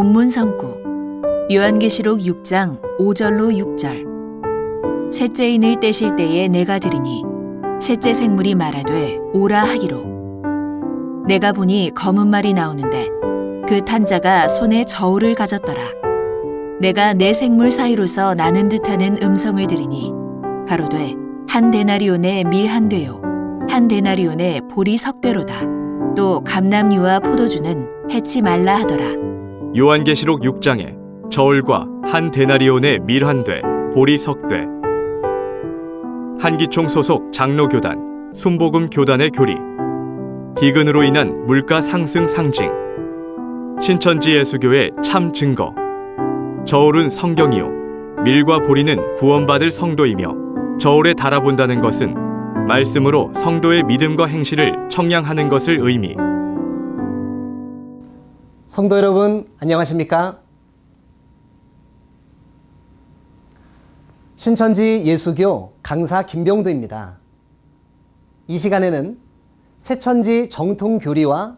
본문 성구 요한계시록 6장 5절로 6절. 셋째 인을 떼실 때에 내가 들으니 셋째 생물이 말하되 오라 하기로 내가 보니 검은 말이 나오는데 그 탄 자가 손에 저울을 가졌더라. 내가 네 생물 사이로서 나는 듯하는 음성을 들으니 가로되 한 데나리온의 밀 한 되요 한 데나리온의 보리 석 되로다. 또 감람류와 포도주는 해치 말라 하더라. 요한계시록 6장에 저울과 한 데나리온의 밀 한 되, 보리 석 되. 한기총 소속 장로교단, 순복음 교단의 교리. 기근으로 인한 물가 상승 상징. 신천지 예수교의 참 증거. 저울은 성경이요 밀과 보리는 구원받을 성도이며 저울에 달아본다는 것은 말씀으로 성도의 믿음과 행실을 청량하는 것을 의미. 성도 여러분, 안녕하십니까? 신천지 예수교 강사 김병두입니다. 이 시간에는 새천지 정통교리와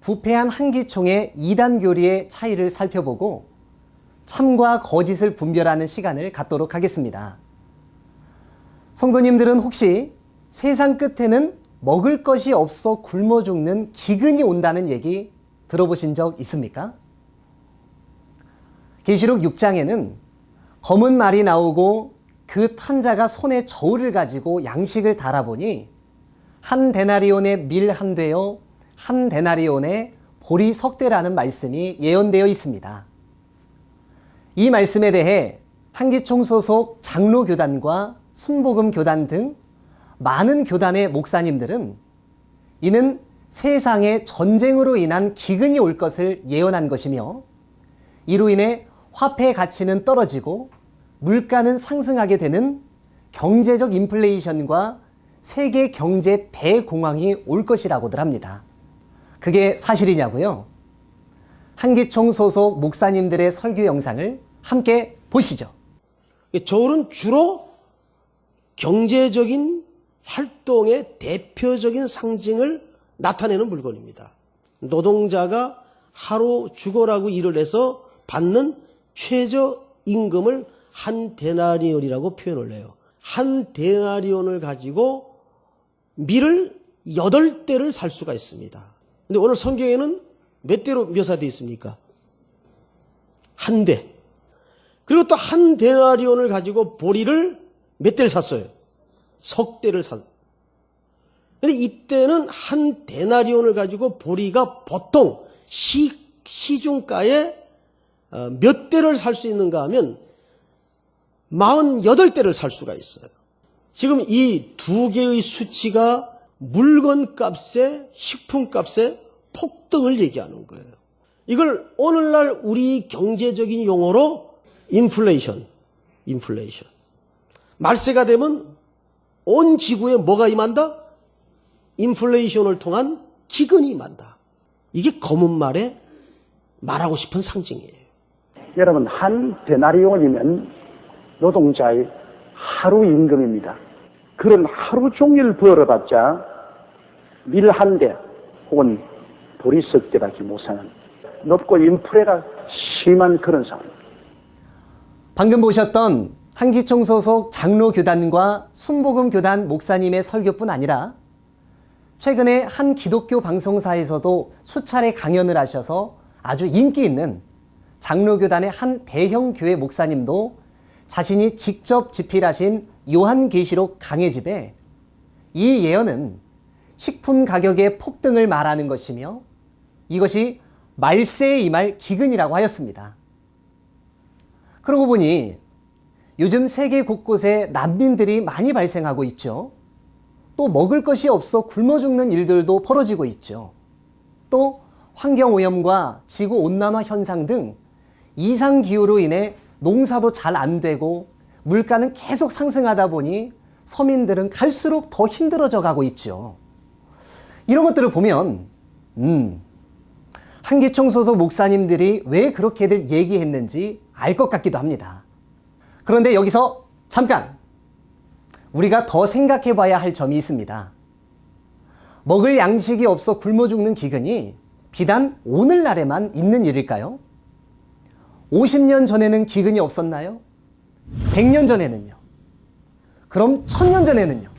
부패한 한기총의 이단교리의 차이를 살펴보고 참과 거짓을 분별하는 시간을 갖도록 하겠습니다. 성도님들은 혹시 세상 끝에는 먹을 것이 없어 굶어 죽는 기근이 온다는 얘기 들어보신 적 있습니까? 계시록 6장에는 검은 말이 나오고 그 탄 자가 손에 저울을 가지고 양식을 달아보니 한 데나리온의 밀 한 되요 한 데나리온의 보리 석 되라는 말씀이 예언되어 있습니다. 이 말씀에 대해 한기총 소속 장로교단과 순복음교단 등 많은 교단의 목사님들은 이는 세상에 전쟁으로 인한 기근이 올 것을 예언한 것이며 이로 인해 화폐 가치는 떨어지고 물가는 상승하게 되는 경제적 인플레이션과 세계 경제 대공황이 올 것이라고들 합니다. 그게 사실이냐고요? 한기총 소속 목사님들의 설교 영상을 함께 보시죠. 저울은 주로 경제적인 활동의 대표적인 상징을 나타내는 물건입니다. 노동자가 하루 죽어라고 일을 해서 받는 최저임금을 한 데나리온이라고 표현을 해요. 한 데나리온을 가지고 밀을 8대를 살 수가 있습니다. 근데 오늘 성경에는 몇 대로 묘사되어 있습니까? 한 대. 그리고 또 한 데나리온을 가지고 보리를 몇 대를 샀어요? 석 대를 샀어요. 근데 이때는 한 데나리온을 가지고 보리가 보통 시중가에 몇 대를 살 수 있는가 하면 48대를 살 수가 있어요. 지금 이 두 개의 수치가 물건 값에 식품 값에 폭등을 얘기하는 거예요. 이걸 오늘날 우리 경제적인 용어로 인플레이션. 말세가 되면 온 지구에 뭐가 임한다? 인플레이션을 통한 기근이 임한다. 이게 검은 말에 말하고 싶은 상징이에요. 여러분, 한 데나리온이면 노동자의 하루 임금입니다. 그런 하루 종일 벌어봤자 밀 한 대 혹은 보리 석 대밖에 못 사는 높고 인플레가 심한 그런 상황입니다. 방금 보셨던 한기총 소속 장로교단과 순복음교단 목사님의 설교뿐 아니라 최근에 한 기독교 방송사에서도 수차례 강연을 하셔서 아주 인기 있는 장로교단의 한 대형 교회 목사님도 자신이 직접 집필하신 요한계시록 강해집에 이 예언은 식품 가격의 폭등을 말하는 것이며 이것이 말세에 임할 기근이라고 하였습니다. 그러고 보니 요즘 세계 곳곳에 난민들이 많이 발생하고 있죠. 또 먹을 것이 없어 굶어 죽는 일들도 벌어지고 있죠. 또 환경오염과 지구온난화 현상 등 이상기후로 인해 농사도 잘 안 되고 물가는 계속 상승하다 보니 서민들은 갈수록 더 힘들어져 가고 있죠. 이런 것들을 보면 한기총 소속 목사님들이 왜 그렇게들 얘기했는지 알 것 같기도 합니다. 그런데 여기서 잠깐 우리가 더 생각해 봐야 할 점이 있습니다. 먹을 양식이 없어 굶어 죽는 기근이 비단 오늘날에만 있는 일일까요? 50년 전에는 기근이 없었나요? 100년 전에는요? 그럼 1000년 전에는요?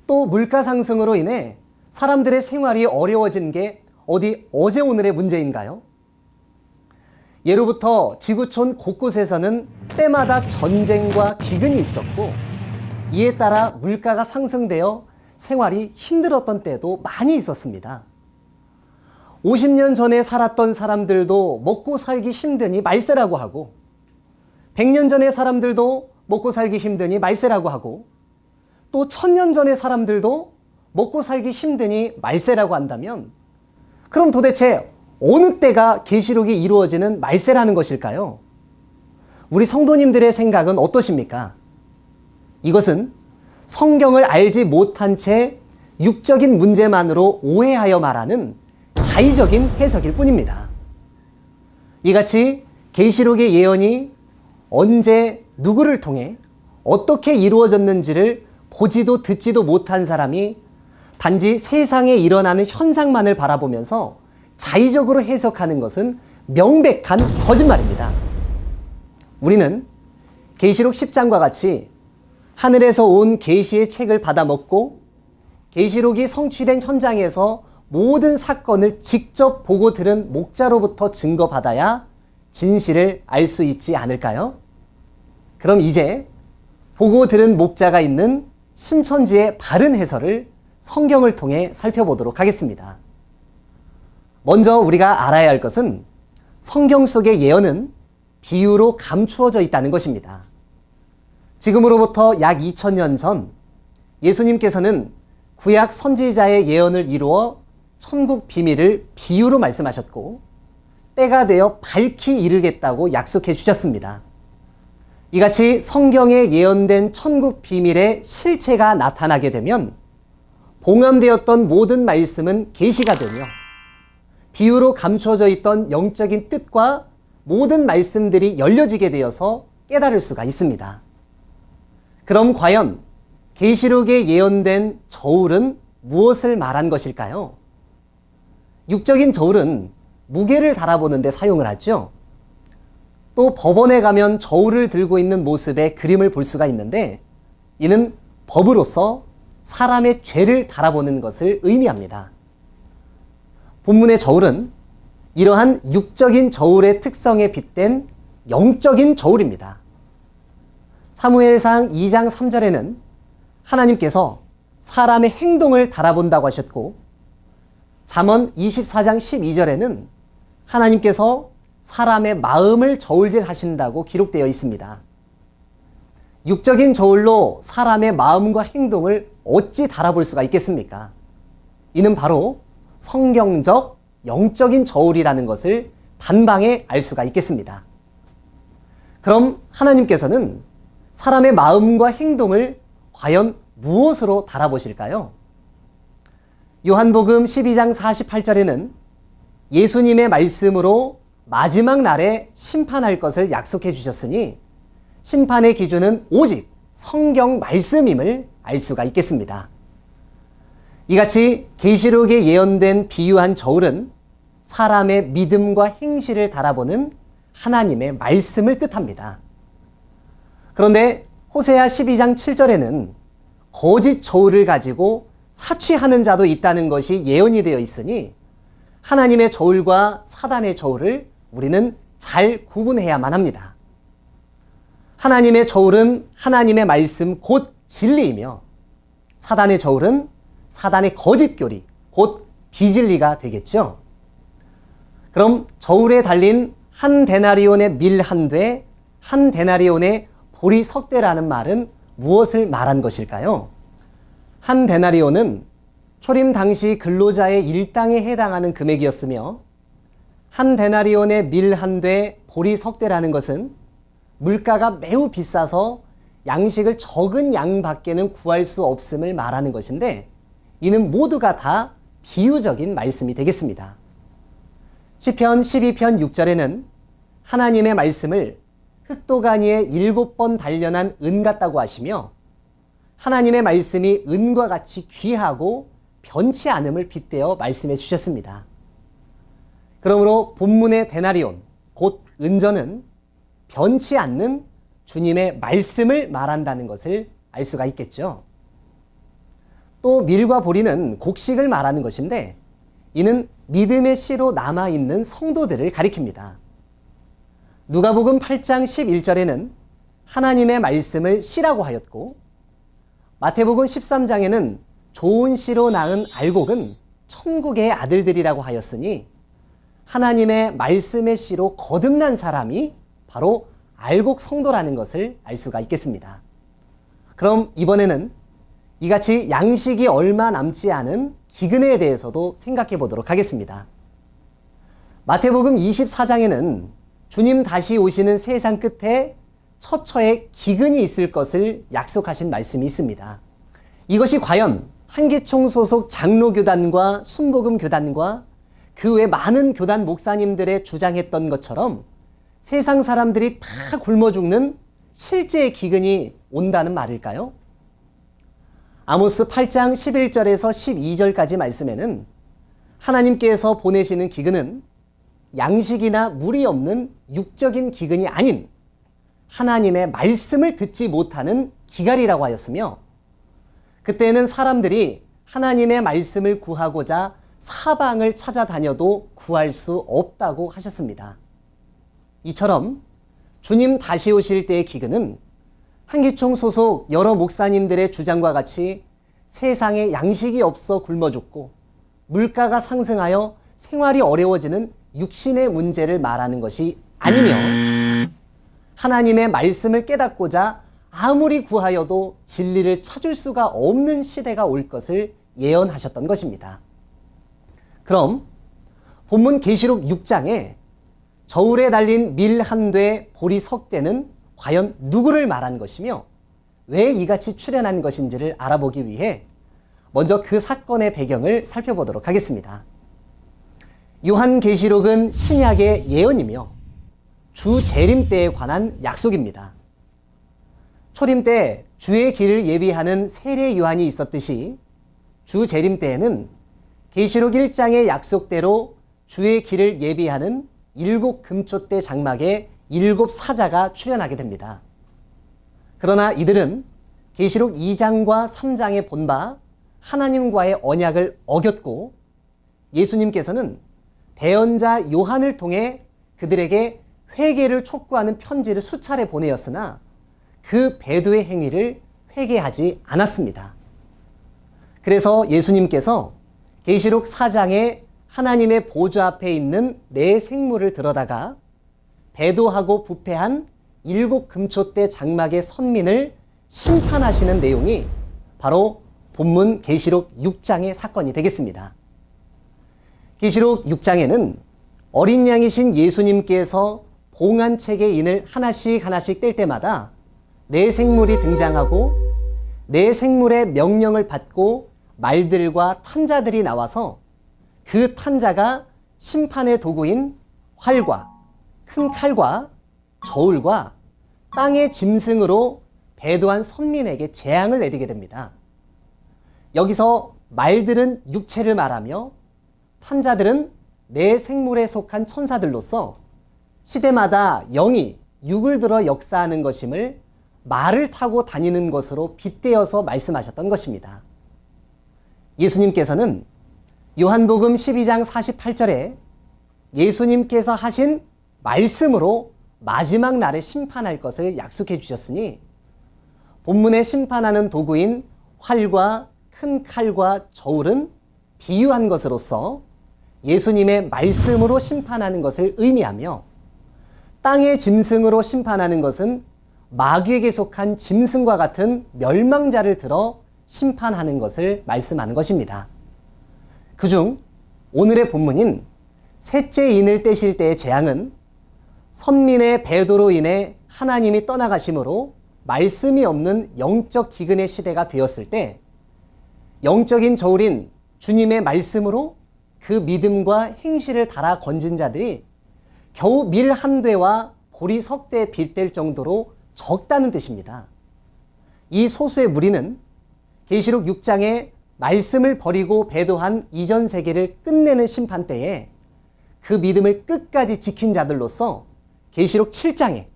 또 물가 상승으로 인해 사람들의 생활이 어려워진 게 어디 어제 오늘의 문제인가요? 예로부터 지구촌 곳곳에서는 때마다 전쟁과 기근이 있었고 이에 따라 물가가 상승되어 생활이 힘들었던 때도 많이 있었습니다. 50년 전에 살았던 사람들도 먹고 살기 힘드니 말세라고 하고 100년 전의 사람들도 먹고 살기 힘드니 말세라고 하고 또 1000년 전의 사람들도 먹고 살기 힘드니 말세라고 한다면 그럼 도대체 어느 때가 계시록이 이루어지는 말세라는 것일까요? 우리 성도님들의 생각은 어떠십니까? 이것은 성경을 알지 못한 채 육적인 문제만으로 오해하여 말하는 자의적인 해석일 뿐입니다. 이같이 계시록의 예언이 언제 누구를 통해 어떻게 이루어졌는지를 보지도 듣지도 못한 사람이 단지 세상에 일어나는 현상만을 바라보면서 자의적으로 해석하는 것은 명백한 거짓말입니다. 우리는 계시록 10장과 같이 하늘에서 온 계시의 책을 받아먹고 계시록이 성취된 현장에서 모든 사건을 직접 보고 들은 목자로부터 증거받아야 진실을 알 수 있지 않을까요? 그럼 이제 보고 들은 목자가 있는 신천지의 바른 해설을 성경을 통해 살펴보도록 하겠습니다. 먼저 우리가 알아야 할 것은 성경 속의 예언은 비유로 감추어져 있다는 것입니다. 지금으로부터 약 2000년 전 예수님께서는 구약 선지자의 예언을 이루어 천국 비밀을 비유로 말씀하셨고 때가 되어 밝히 이르겠다고 약속해 주셨습니다. 이같이 성경에 예언된 천국 비밀의 실체가 나타나게 되면 봉함되었던 모든 말씀은 계시가 되며 비유로 감춰져 있던 영적인 뜻과 모든 말씀들이 열려지게 되어서 깨달을 수가 있습니다. 그럼 과연 계시록에 예언된 저울은 무엇을 말한 것일까요? 육적인 저울은 무게를 달아보는 데 사용을 하죠. 또 법원에 가면 저울을 들고 있는 모습의 그림을 볼 수가 있는데 이는 법으로서 사람의 죄를 달아보는 것을 의미합니다. 본문의 저울은 이러한 육적인 저울의 특성에 빗댄 영적인 저울입니다. 사무엘상 2장 3절에는 하나님께서 사람의 행동을 달아본다고 하셨고 잠언 24장 12절에는 하나님께서 사람의 마음을 저울질 하신다고 기록되어 있습니다. 육적인 저울로 사람의 마음과 행동을 어찌 달아볼 수가 있겠습니까? 이는 바로 성경적 영적인 저울이라는 것을 단방에 알 수가 있겠습니다. 그럼 하나님께서는 사람의 마음과 행동을 과연 무엇으로 달아보실까요? 요한복음 12장 48절에는 예수님의 말씀으로 마지막 날에 심판할 것을 약속해 주셨으니 심판의 기준은 오직 성경 말씀임을 알 수가 있겠습니다. 이같이 계시록에 예언된 비유한 저울은 사람의 믿음과 행실을 달아보는 하나님의 말씀을 뜻합니다. 그런데 호세아 12장 7절에는 거짓 저울을 가지고 사취하는 자도 있다는 것이 예언이 되어 있으니 하나님의 저울과 사단의 저울을 우리는 잘 구분해야만 합니다. 하나님의 저울은 하나님의 말씀 곧 진리이며 사단의 저울은 사단의 거짓 교리 곧 비진리가 되겠죠. 그럼 저울에 달린 한 데나리온의 밀 한 돼, 한 데나리온의 보리 석 대라는 말은 무엇을 말한 것일까요? 한 데나리온은 초림 당시 근로자의 일당에 해당하는 금액이었으며 한 데나리온의 밀 한 돼, 보리 석 대라는 것은 물가가 매우 비싸서 양식을 적은 양밖에는 구할 수 없음을 말하는 것인데 이는 모두가 다 비유적인 말씀이 되겠습니다. 시편 12편 6절에는 하나님의 말씀을 흑도가니에 7번 단련한 은 같다고 하시며 하나님의 말씀이 은과 같이 귀하고 변치 않음을 빗대어 말씀해 주셨습니다. 그러므로 본문의 데나리온, 곧 은전은 변치 않는 주님의 말씀을 말한다는 것을 알 수가 있겠죠. 또 밀과 보리는 곡식을 말하는 것인데 이는 믿음의 씨로 남아있는 성도들을 가리킵니다. 누가복음 8장 11절에는 하나님의 말씀을 씨라고 하였고 마태복음 13장에는 좋은 씨로 낳은 알곡은 천국의 아들들이라고 하였으니 하나님의 말씀의 씨로 거듭난 사람이 바로 알곡 성도라는 것을 알 수가 있겠습니다. 그럼 이번에는 이같이 양식이 얼마 남지 않은 기근에 대해서도 생각해 보도록 하겠습니다. 마태복음 24장에는 주님 다시 오시는 세상 끝에 처처에 기근이 있을 것을 약속하신 말씀이 있습니다. 이것이 과연 한기총 소속 장로교단과 순복음교단과 그 외 많은 교단 목사님들의 주장했던 것처럼 세상 사람들이 다 굶어 죽는 실제의 기근이 온다는 말일까요? 아모스 8장 11절에서 12절까지 말씀에는 하나님께서 보내시는 기근은 양식이나 물이 없는 육적인 기근이 아닌 하나님의 말씀을 듣지 못하는 기갈이라고 하였으며 그때는 사람들이 하나님의 말씀을 구하고자 사방을 찾아다녀도 구할 수 없다고 하셨습니다. 이처럼 주님 다시 오실 때의 기근은 한기총 소속 여러 목사님들의 주장과 같이 세상에 양식이 없어 굶어 죽고 물가가 상승하여 생활이 어려워지는 육신의 문제를 말하는 것이 아니며 하나님의 말씀을 깨닫고자 아무리 구하여도 진리를 찾을 수가 없는 시대가 올 것을 예언하셨던 것입니다. 그럼 본문 계시록 6장에 저울에 달린 밀 한 대, 보리 석 대는 과연 누구를 말한 것이며 왜 이같이 출현한 것인지를 알아보기 위해 먼저 그 사건의 배경을 살펴보도록 하겠습니다. 요한계시록은 신약의 예언이며 주 재림 때에 관한 약속입니다. 초림 때 주의 길을 예비하는 세례 요한이 있었듯이 주 재림 때에는 계시록 1장의 약속대로 주의 길을 예비하는 7 금초대 장막에 7 사자가 출현하게 됩니다. 그러나 이들은 계시록 2장과 3장에 본 바 하나님과의 언약을 어겼고 예수님께서는 대언자 요한을 통해 그들에게 회개를 촉구하는 편지를 수차례 보내었으나 그 배도의 행위를 회개하지 않았습니다. 그래서 예수님께서 계시록 4장에 하나님의 보좌 앞에 있는 네 생물을 들여다가 배도하고 부패한 7 금초대 장막의 선민을 심판하시는 내용이 바로 본문 계시록 6장의 사건이 되겠습니다. 계시록 6장에는 어린 양이신 예수님께서 봉안책의 인을 하나씩 뗄 때마다 네 생물이 등장하고 네 생물의 명령을 받고 말들과 탄자들이 나와서 그 탄자가 심판의 도구인 활과 큰 칼과 저울과 땅의 짐승으로 배도한 선민에게 재앙을 내리게 됩니다. 여기서 말들은 육체를 말하며 탄자들은 네 생물에 속한 천사들로서 시대마다 영이 육을 들어 역사하는 것임을 말을 타고 다니는 것으로 빗대어서 말씀하셨던 것입니다. 예수님께서는 요한복음 12장 48절에 예수님께서 하신 말씀으로 마지막 날에 심판할 것을 약속해 주셨으니 본문에 심판하는 도구인 활과 큰 칼과 저울은 비유한 것으로서 예수님의 말씀으로 심판하는 것을 의미하며 땅의 짐승으로 심판하는 것은 마귀에게 속한 짐승과 같은 멸망자를 들어 심판하는 것을 말씀하는 것입니다. 그중 오늘의 본문인 셋째 인을 떼실 때의 재앙은 선민의 배도로 인해 하나님이 떠나가심으로 말씀이 없는 영적 기근의 시대가 되었을 때 영적인 저울인 주님의 말씀으로 그 믿음과 행실을 달아 건진 자들이 겨우 밀 한 대와 보리 석 대에 빗댈 정도로 적다는 뜻입니다. 이 소수의 무리는 계시록 6장에 말씀을 버리고 배도한 이전 세계를 끝내는 심판 때에 그 믿음을 끝까지 지킨 자들로서 계시록 7장에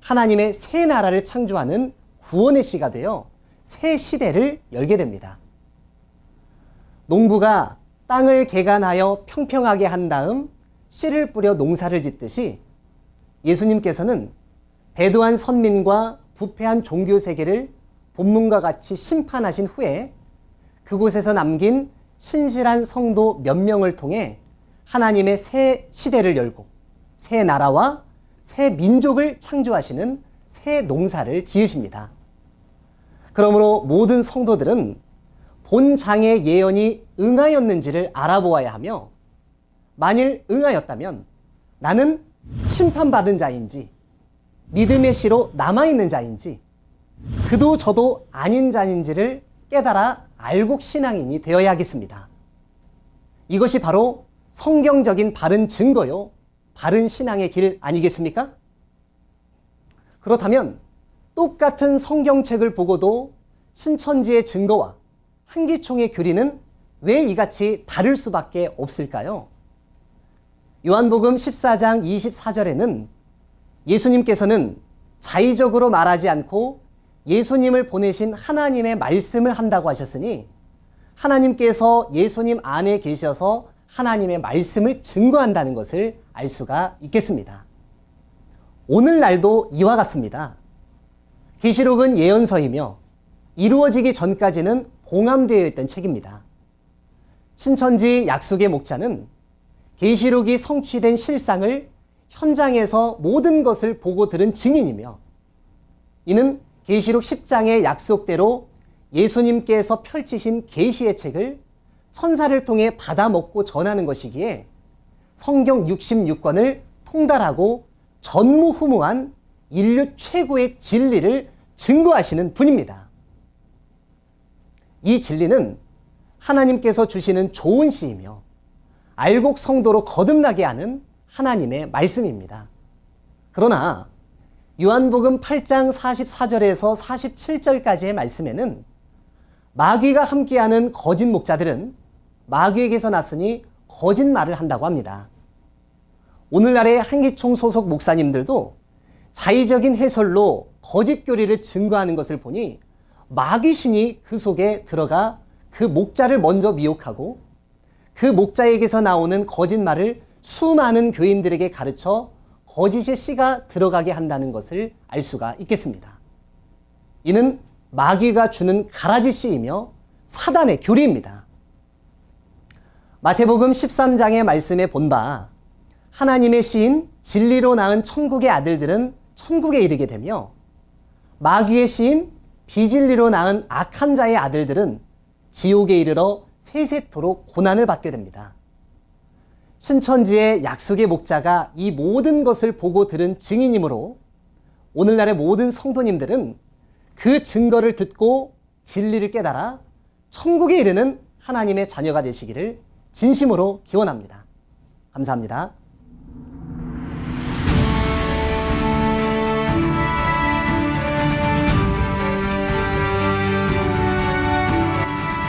하나님의 새 나라를 창조하는 구원의 씨가 되어 새 시대를 열게 됩니다. 농부가 땅을 개간하여 평평하게 한 다음 씨를 뿌려 농사를 짓듯이 예수님께서는 배도한 선민과 부패한 종교 세계를 본문과 같이 심판하신 후에 그곳에서 남긴 신실한 성도 몇 명을 통해 하나님의 새 시대를 열고 새 나라와 새 민족을 창조하시는 새 농사를 지으십니다. 그러므로 모든 성도들은 본 장의 예언이 응하였는지를 알아보아야 하며 만일 응하였다면 나는 심판받은 자인지 믿음의 씨로 남아있는 자인지 그도 저도 아닌 자인지를 깨달아 알곡 신앙인이 되어야겠습니다. 이것이 바로 성경적인 바른 증거요, 바른 신앙의 길 아니겠습니까? 그렇다면 똑같은 성경책을 보고도 신천지의 증거와 한기총의 교리는 왜 이같이 다를 수밖에 없을까요? 요한복음 14장 24절에는 예수님께서는 자의적으로 말하지 않고 예수님을 보내신 하나님의 말씀을 한다고 하셨으니 하나님께서 예수님 안에 계셔서 하나님의 말씀을 증거한다는 것을 알 수가 있겠습니다. 오늘날도 이와 같습니다. 계시록은 예언서이며 이루어지기 전까지는 봉함되어 있던 책입니다. 신천지 약속의 목자는 계시록이 성취된 실상을 현장에서 모든 것을 보고 들은 증인이며 이는 계시록 10장의 약속대로 예수님께서 펼치신 계시의 책을 천사를 통해 받아먹고 전하는 것이기에 성경 66권을 통달하고 전무후무한 인류 최고의 진리를 증거하시는 분입니다. 이 진리는 하나님께서 주시는 좋은 씨이며 알곡 성도로 거듭나게 하는 하나님의 말씀입니다. 그러나 요한복음 8장 44절에서 47절까지의 말씀에는 마귀가 함께하는 거짓 목자들은 마귀에게서 났으니 거짓말을 한다고 합니다. 오늘날의 한기총 소속 목사님들도 자의적인 해설로 거짓 교리를 증거하는 것을 보니 마귀신이 그 속에 들어가 그 목자를 먼저 미혹하고 그 목자에게서 나오는 거짓말을 수많은 교인들에게 가르쳐 거짓의 씨가 들어가게 한다는 것을 알 수가 있겠습니다. 이는 마귀가 주는 가라지 씨이며 사단의 교리입니다. 마태복음 13장의 말씀에 본 바 하나님의 씨인 진리로 낳은 천국의 아들들은 천국에 이르게 되며 마귀의 씨인 비진리로 낳은 악한 자의 아들들은 지옥에 이르러 세세토록 고난을 받게 됩니다. 신천지의 약속의 목자가 이 모든 것을 보고 들은 증인이므로 오늘날의 모든 성도님들은 그 증거를 듣고 진리를 깨달아 천국에 이르는 하나님의 자녀가 되시기를 진심으로 기원합니다. 감사합니다.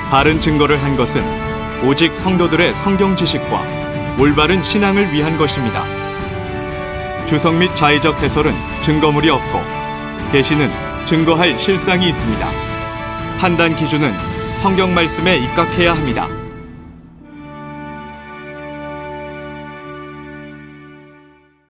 바른 증거를 한 것은 오직 성도들의 성경 지식과 올바른 신앙을 위한 것입니다. 주석 및 자의적 해설은 증거물이 없고 계시는 증거할 실상이 있습니다. 판단 기준은 성경 말씀에 입각해야 합니다.